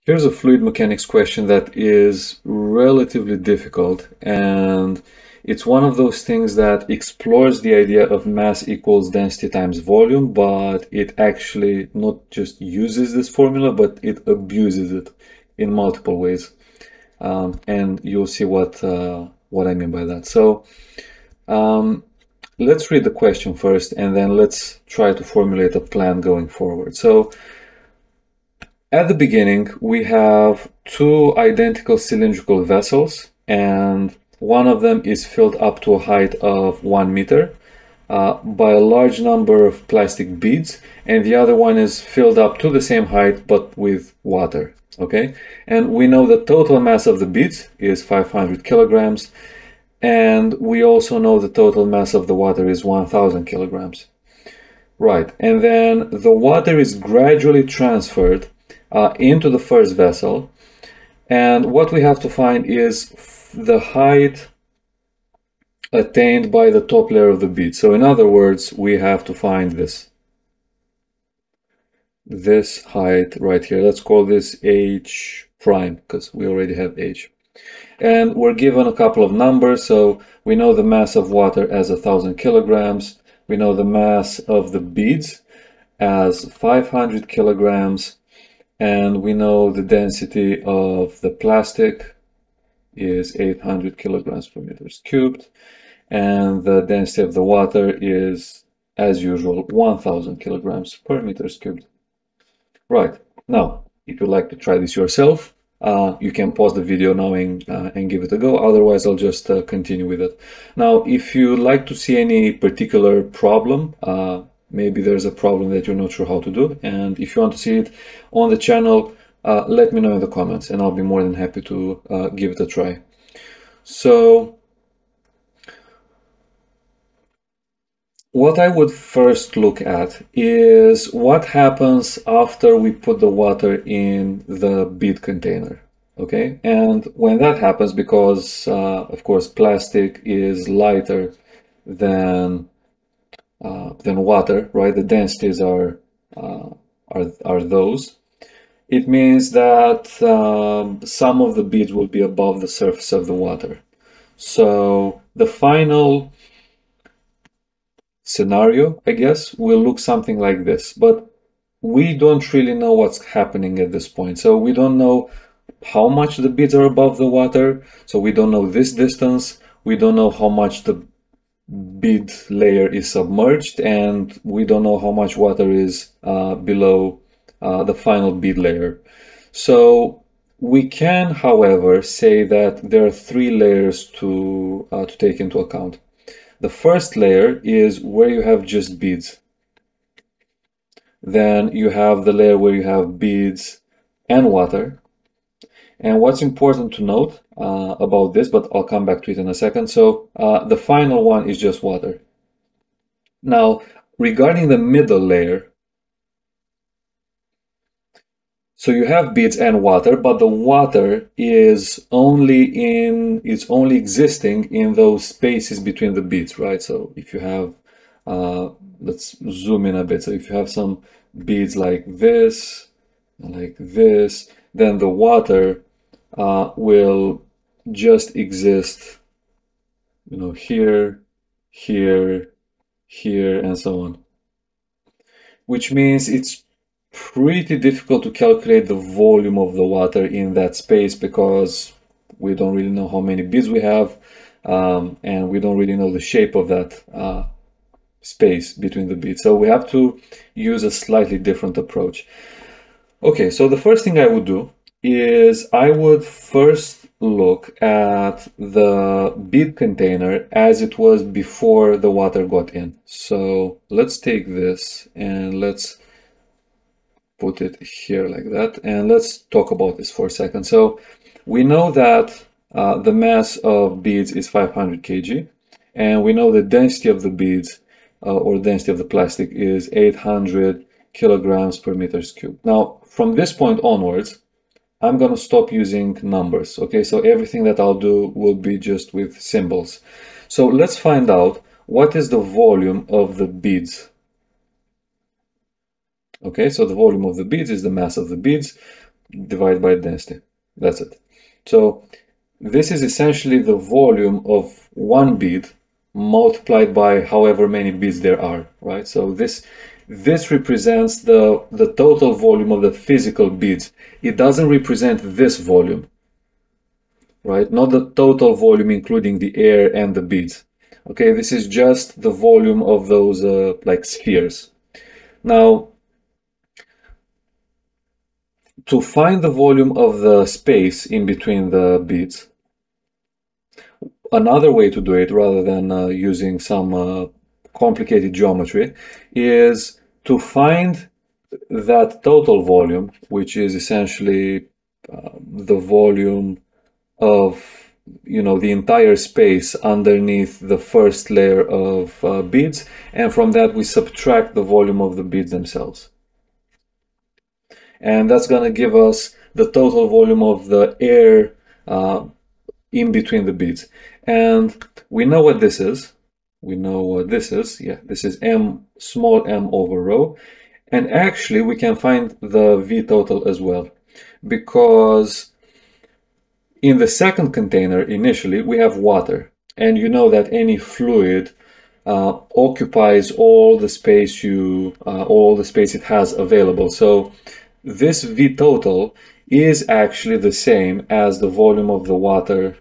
Here's a fluid mechanics question that is relatively difficult, and it's one of those things that explores the idea of mass equals density times volume, but it actually not just uses this formula, but it abuses it in multiple ways. And you'll see what I mean by that. So let's read the question first, and then let's try to formulate a plan going forward. So at the beginning, we have two identical cylindrical vessels, and one of them is filled up to a height of 1 meter by a large number of plastic beads, and the other one is filled up to the same height but with water. Okay, and we know the total mass of the beads is 500 kilograms, and we also know the total mass of the water is 1000 kilograms. Right, and then the water is gradually transferred into the first vessel, and what we have to find is the height attained by the top layer of the bead. So in other words, we have to find this height right here. Let's call this h prime because we already have h. And we're given a couple of numbers. So we know the mass of water as 1000 kilograms. We know the mass of the beads as 500 kilograms. And we know the density of the plastic is 800 kilograms per meters cubed. And the density of the water is, as usual, 1000 kilograms per meters cubed. Right, now, if you'd like to try this yourself, you can pause the video now and give it a go. Otherwise, I'll just continue with it. Now, if you'd like to see any particular problem, maybe there's a problem that you're not sure how to do, and if you want to see it on the channel, let me know in the comments, and I'll be more than happy to give it a try. So, what I would first look at is what happens after we put the water in the bead container, okay? And when that happens, because of course plastic is lighter than water, right? The densities are those. It means that some of the beads will be above the surface of the water. So the final scenario, I guess, will look something like this, but we don't really know what's happening at this point. So we don't know how much the beads are above the water. So we don't know this distance. We don't know how much the bead layer is submerged, and we don't know how much water is below the final bead layer. So we can, however, say that there are three layers to take into account. The first layer is where you have just beads. Then you have the layer where you have beads and water. And what's important to note about this, but I'll come back to it in a second. So the final one is just water. Now, regarding the middle layer, so you have beads and water, but the water is it's only existing in those spaces between the beads, right? So if you have, let's zoom in a bit. So if you have some beads like this, then the water will just exist, you know, here, here, here, and so on. Which means it's pretty difficult to calculate the volume of the water in that space because we don't really know how many beads we have, and we don't really know the shape of that space between the beads. So we have to use a slightly different approach. Okay, so the first thing I would do is I would first look at the bead container as it was before the water got in. So let's take this and let's put it here like that, and let's talk about this for a second. So we know that the mass of beads is 500 kg, and we know the density of the beads or density of the plastic is 800 kilograms per meters cubed. Now, from this point onwards, I'm going to stop using numbers, okay? So everything that I'll do will be just with symbols. So let's find out what is the volume of the beads. Okay, so the volume of the beads is the mass of the beads. divided by density. That's it. So this is essentially the volume of one bead multiplied by however many beads there are, right? So this represents the total volume of the physical beads. It doesn't represent this volume, right? Not the total volume including the air and the beads. Okay, this is just the volume of those like spheres. Now, to find the volume of the space in between the beads, another way to do it rather than using some complicated geometry is to find that total volume, which is essentially the volume of the entire space underneath the first layer of beads, and from that we subtract the volume of the beads themselves. And that's going to give us the total volume of the air in between the beads. And we know what this is. We know what this is. Yeah, this is m, small m over rho. And actually we can find the V total as well, because in the second container initially we have water, and you know that any fluid occupies all the space it has available. So this V total is actually the same as the volume of the water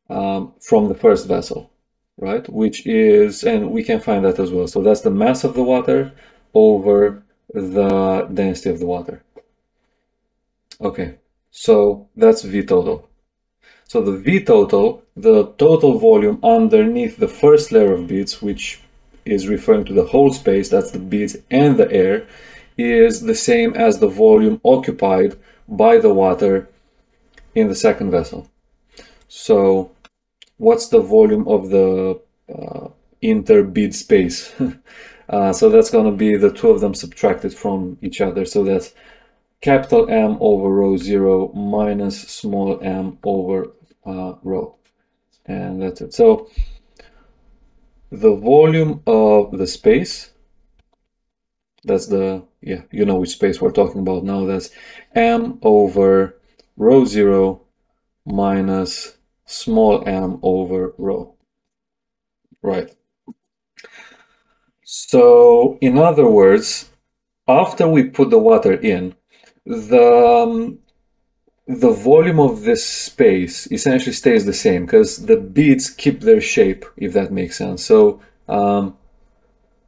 from the first vessel, right? Which is, and we can find that as well. So that's the mass of the water over the density of the water. Okay, so that's V total. So the V total, the total volume underneath the first layer of beads, which is referring to the whole space, that's the beads and the air, is the same as the volume occupied by the water in the second vessel. So what's the volume of the inter-bead space? So that's going to be the two of them subtracted from each other. So that's capital M over rho 0 minus small m over rho. And that's it. So the volume of the space, that's the, yeah, you know which space we're talking about now. That's m over rho 0 minus small m over rho. Right. So in other words, after we put the water in, the volume of this space essentially stays the same because the beads keep their shape, if that makes sense. So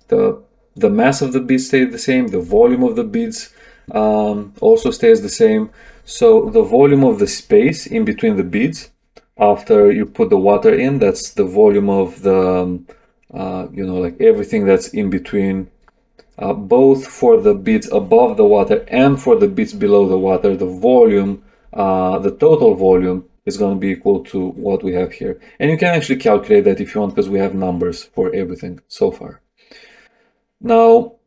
the mass of the beads stays the same, the volume of the beads also stays the same. So the volume of the space in between the beads after you put the water in, that's the volume of the like everything that's in between, both for the beads above the water and for the beads below the water. The volume, the total volume is going to be equal to what we have here. And you can actually calculate that if you want, because we have numbers for everything so far. Now,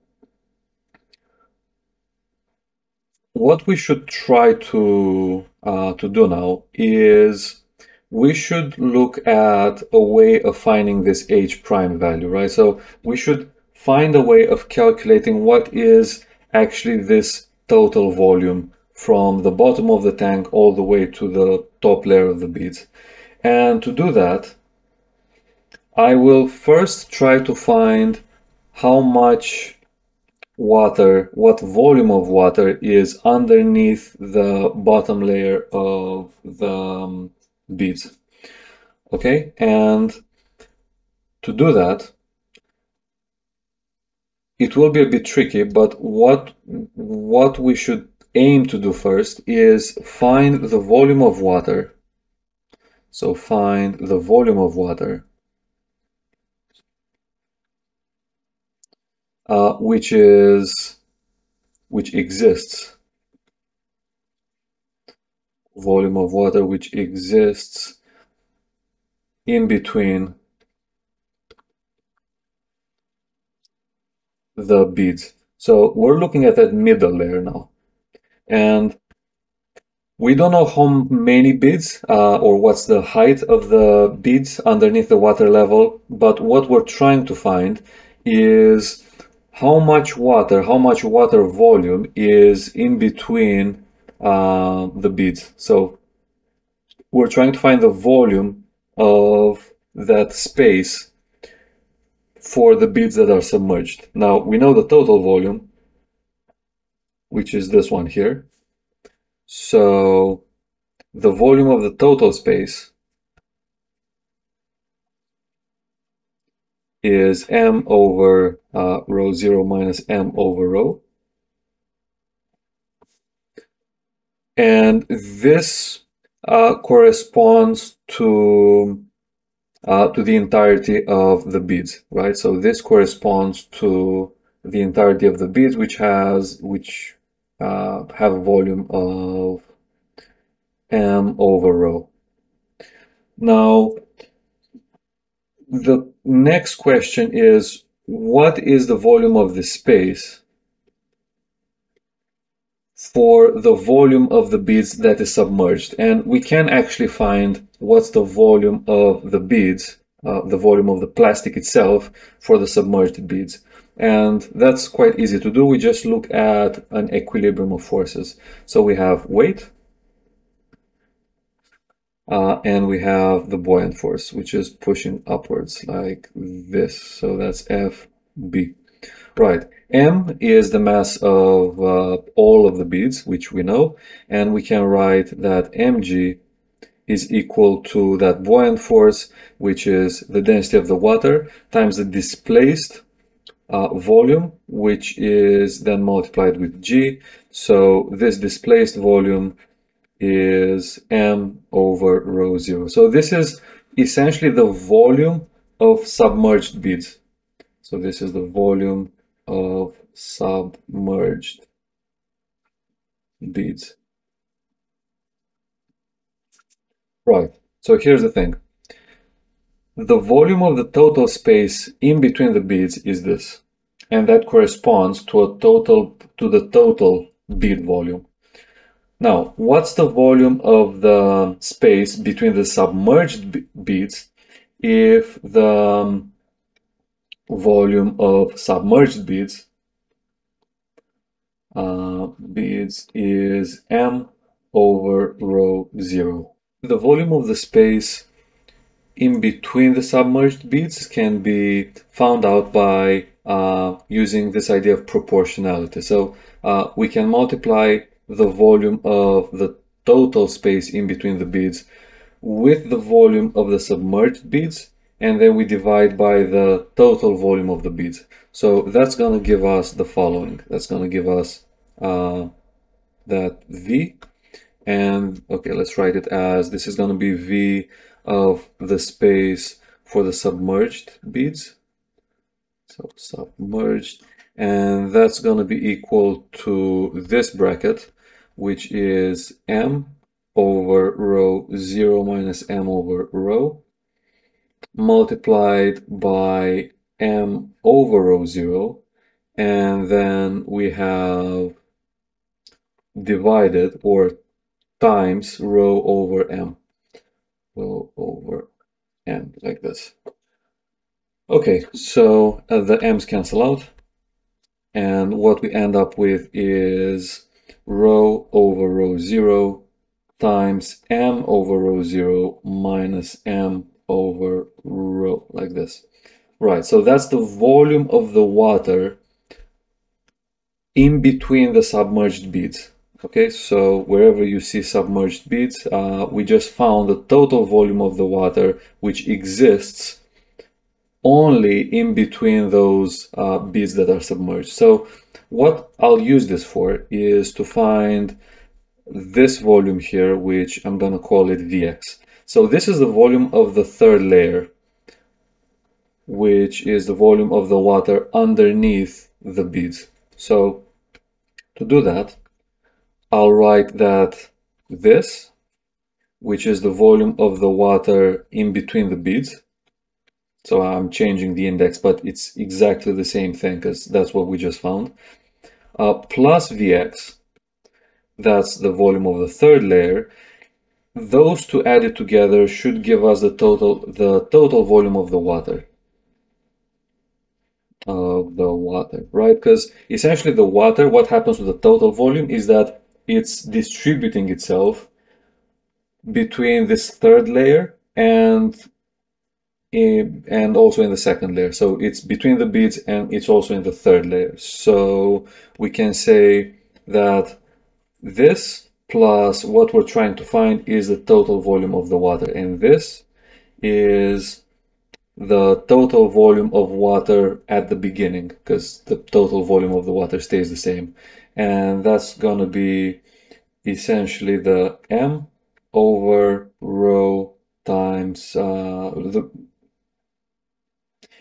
what we should try to do now is we should look at a way of finding this H prime value, right? So we should find a way of calculating what is actually this total volume from the bottom of the tank all the way to the top layer of the beads. And to do that, I will first try to find how much water, what volume of water is underneath the bottom layer of the beads. Okay, and to do that, it will be a bit tricky, but what we should aim to do first is find the volume of water. So find the volume of water which exists, volume of water which exists in between the beads. So we're looking at that middle layer now, and we don't know how many beads or what's the height of the beads underneath the water level, but what we're trying to find is how much water volume is in between the beads. So we're trying to find the volume of that space for the beads that are submerged. Now we know the total volume, which is this one here. So the volume of the total space is m over rho 0 minus m over rho. And this corresponds to the entirety of the beads, right? So this corresponds to the entirety of the beads, which have a volume of m over rho. Now, the next question is, what is the volume of the space for the volume of the beads that is submerged? And we can actually find what's the volume of the beads, the volume of the plastic itself for the submerged beads. And that's quite easy to do. We just look at an equilibrium of forces. So we have weight, and we have the buoyant force, which is pushing upwards like this. So that's FB. Right. M is the mass of all of the beads, which we know, and we can write that mg is equal to that buoyant force, which is the density of the water, times the displaced volume, which is then multiplied with g. So this displaced volume is m over rho 0. So this is essentially the volume of submerged beads. So this is the volume of submerged beads. Right, so here's the thing. The volume of the total space in between the beads is this, and that corresponds to the total bead volume. Now, what's the volume of the space between the submerged beads if the volume of submerged beads is m over rho 0. The volume of the space in between the submerged beads can be found out by using this idea of proportionality. So we can multiply the volume of the total space in between the beads with the volume of the submerged beads, and then we divide by the total volume of the beads. So that's going to give us the following. That's going to give us that V, and okay, let's write it as, this is going to be V of the space for the submerged beads. So submerged, and that's going to be equal to this bracket, which is m over rho 0 minus m over rho multiplied by m over rho 0, and then we have divided or times rho over m, like this. Okay, so the m's cancel out, and what we end up with is rho over rho 0 times m over rho 0 minus m over rho, like this. Right, so that's the volume of the water in between the submerged beads. Okay, so wherever you see submerged beads, we just found the total volume of the water which exists only in between those beads that are submerged. So what I'll use this for is to find this volume here, which I'm going to call it Vx. So this is the volume of the third layer, which is the volume of the water underneath the beads. So to do that, I'll write that this, which is the volume of the water in between the beads. So I'm changing the index, but it's exactly the same thing because that's what we just found. Plus Vx, that's the volume of the third layer. Those two added together should give us the total volume of the water. of the water, right? Because essentially the water, what happens with the total volume is that it's distributing itself between this third layer and also in the second layer. So it's between the beads and it's also in the third layer. So we can say that this plus what we're trying to find is the total volume of the water, and this is the total volume of water at the beginning, because the total volume of the water stays the same, and that's gonna be essentially the m over rho times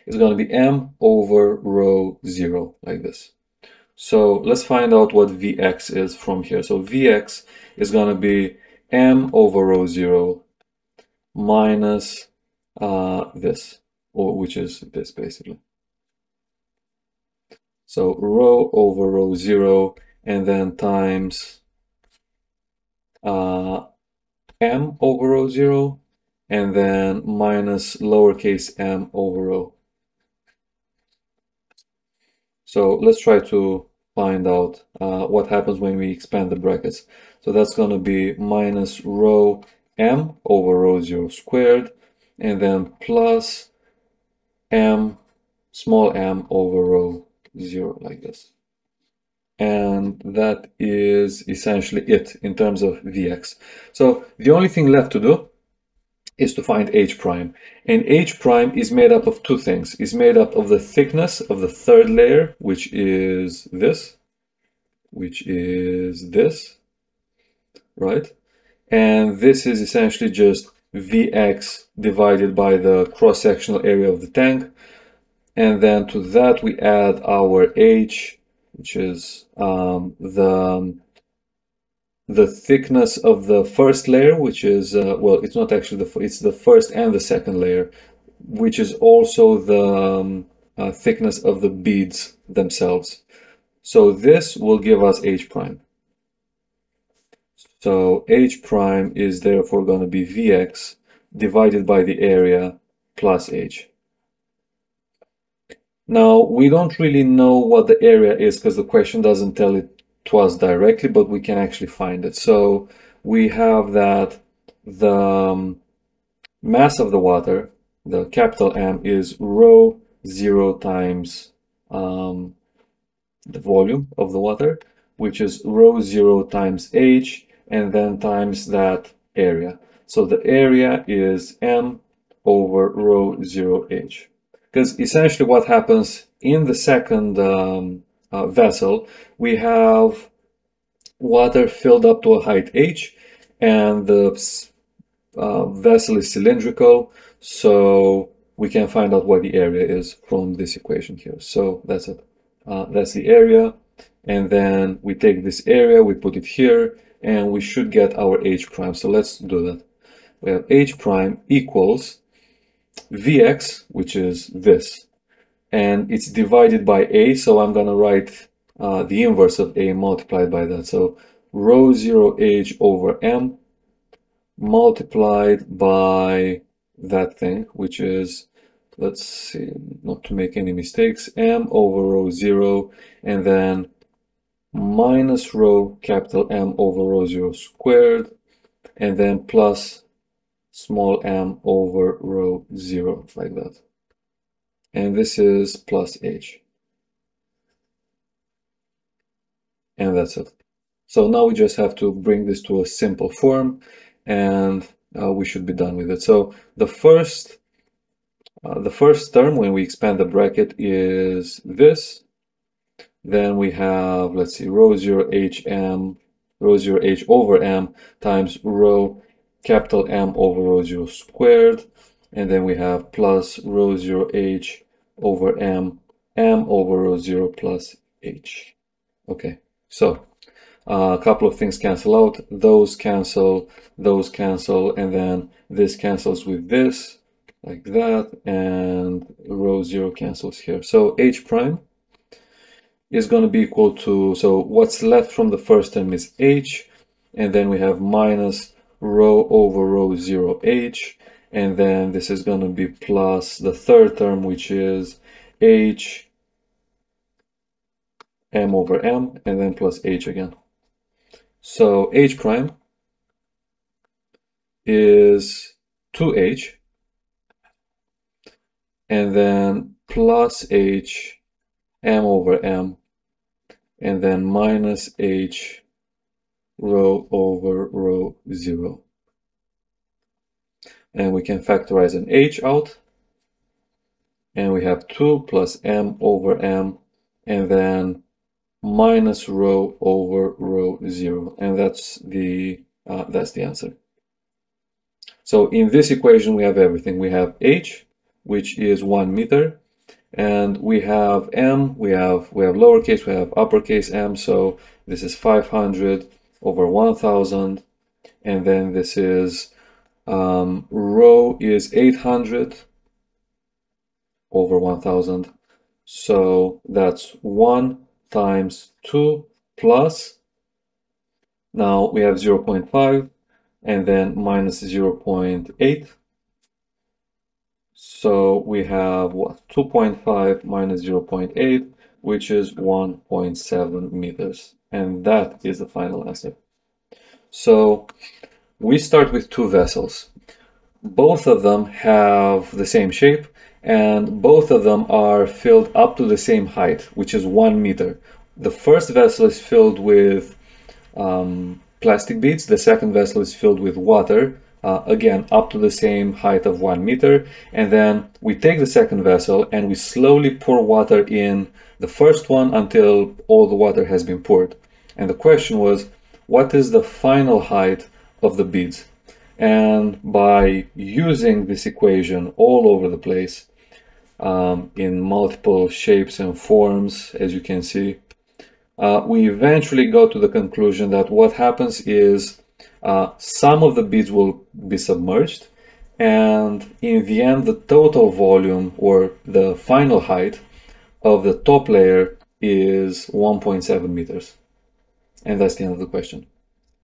it's going to be m over rho 0, like this. So let's find out what Vx is from here. So Vx is going to be m over rho 0 minus this, or which is this basically. So rho over rho 0 and then times m over rho 0 and then minus lowercase m over rho. So let's try to find out what happens when we expand the brackets. So that's going to be minus rho m over rho 0 squared, and then plus m small m over rho 0, like this. And that is essentially it in terms of Vx. So the only thing left to do is to find h prime. And h prime is made up of two things. It's made up of the thickness of the third layer, which is this, right? And this is essentially just Vx divided by the cross-sectional area of the tank. And then to that we add our h, which is the thickness of the first layer, which is, well, it's not actually it's the first and the second layer, which is also the thickness of the beads themselves. So this will give us h prime. So h prime is therefore going to be Vx divided by the area plus h. Now, we don't really know what the area is because the question doesn't tell it to us directly, but we can actually find it. So we have that the mass of the water, the capital M, is rho 0 times the volume of the water, which is rho 0 times h, and then times that area. So the area is m over rho 0 h. Because essentially what happens in the second vessel, we have water filled up to a height h, and the vessel is cylindrical, so we can find out what the area is from this equation here. So that's it. That's the area, and then we take this area, we put it here, and we should get our h prime. So let's do that. We have h prime equals Vx, which is this, and it's divided by a, so I'm gonna write the inverse of a multiplied by that. So rho 0 h over m multiplied by that thing, which is, let's see, not to make any mistakes, m over rho 0, and then minus rho capital M over rho 0 squared, and then plus small m over rho 0, like that. And this is plus h. And that's it. So now we just have to bring this to a simple form, and we should be done with it. So the first term when we expand the bracket is this. Then we have, let's see, rho 0 h over m times rho capital M over rho 0 squared, and then we have plus rho 0 h over m over rho 0 plus h. Okay, so a couple of things cancel out, those cancel, and then this cancels with this, like that, and rho 0 cancels here. So h prime is going to be equal to, so what's left from the first term is h, and then we have minus rho over rho 0 h, and then this is going to be plus the third term, which is h m over m, and then plus h again. So h prime is 2h, and then plus h m over m, and then minus h rho over rho 0. And we can factorize an h out, and we have 2 plus m over m, and then minus rho over rho 0, and that's the answer. So in this equation we have everything. We have h, which is 1 meter, and we have m, we have lowercase, we have uppercase m, so this is 500 over 1000, and then this is rho is 800 over 1000, so that's 1 times 2 plus, now we have 0.5, and then minus 0.8. So we have what? 2.5 minus 0.8, which is 1.7 meters. And that is the final answer. So we start with two vessels. Both of them have the same shape, and both of them are filled up to the same height, which is 1 meter. The first vessel is filled with plastic beads. The second vessel is filled with water, again up to the same height of 1 meter, and then we take the second vessel and we slowly pour water in the first one until all the water has been poured. And the question was, what is the final height of the beads? And by using this equation all over the place, in multiple shapes and forms, as you can see, we eventually got to the conclusion that what happens is some of the beads will be submerged, and in the end the total volume, or the final height of the top layer, is 1.7 meters. And that's the end of the question.